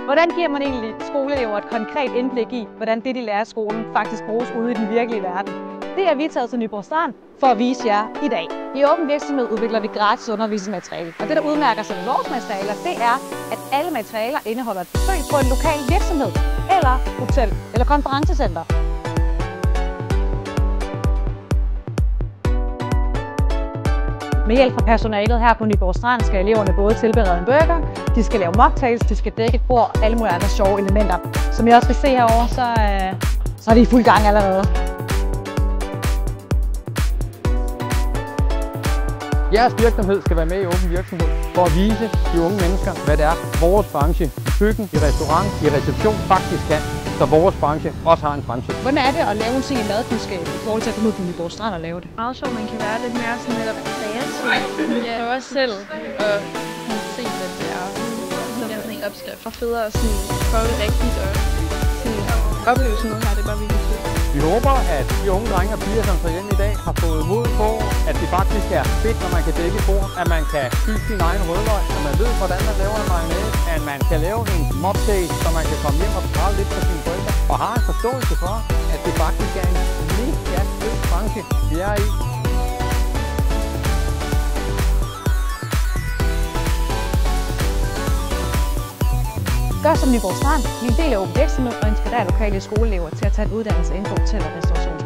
Hvordan giver man egentlig skoleelever et konkret indblik i, hvordan det, de lærer i skolen, faktisk bruges ude i den virkelige verden? Det har vi taget til Nyborg Strand for at vise jer i dag. I Åben Virksomhed udvikler vi gratis undervisningsmateriale, og det, der udmærker sig ved vores materialer, det er, at alle materialer indeholder et besøg på en lokal virksomhed, eller hotel, eller konferencecenter. Med hjælp fra personalet her på Nyborg Strand skal eleverne både tilberede en burger, de skal lave mocktails, de skal dække et bord og alle mulige andre sjove elementer. Som I også kan se herovre, så er de i fuld gang allerede. Jeres virksomhed skal være med i Åben Virksomhed for at vise de unge mennesker, hvad det er, vores branche i køkken, i restaurant, i reception faktisk kan, så vores branche også har en fremtid. Hvordan er det at lave en ting i madkundskab i forhold til at komme ud på Nyborg Strand og lave det? Meget sjovt, man kan være lidt mere sådan netop kreativ. Jeg prøver også selv at se, hvad det er. Sådan en opskrift. Og federe at prøve det rigtigt og opleve sådan noget her. Det er bare virkelig fedt. Vi håber, at de unge drenge og piger, som tager hjem i dag, har fået mod på, at det faktisk er fedt, når man kan dække et bord, at man kan spise sin egen rødløg, at man ved, hvordan man laver en mayonnaise, at man kan lave en mocktail, så man kan komme hjem og prale lidt på sine forældre, og har en forståelse for, at det faktisk er en mega fed branche, vi er i. Gør som Nyborg Strand, bliv en del af Åben Virksomhed og inspirere lokale skoleelever til at tage en uddannelse inden for hotel- og restaurationsbranchen.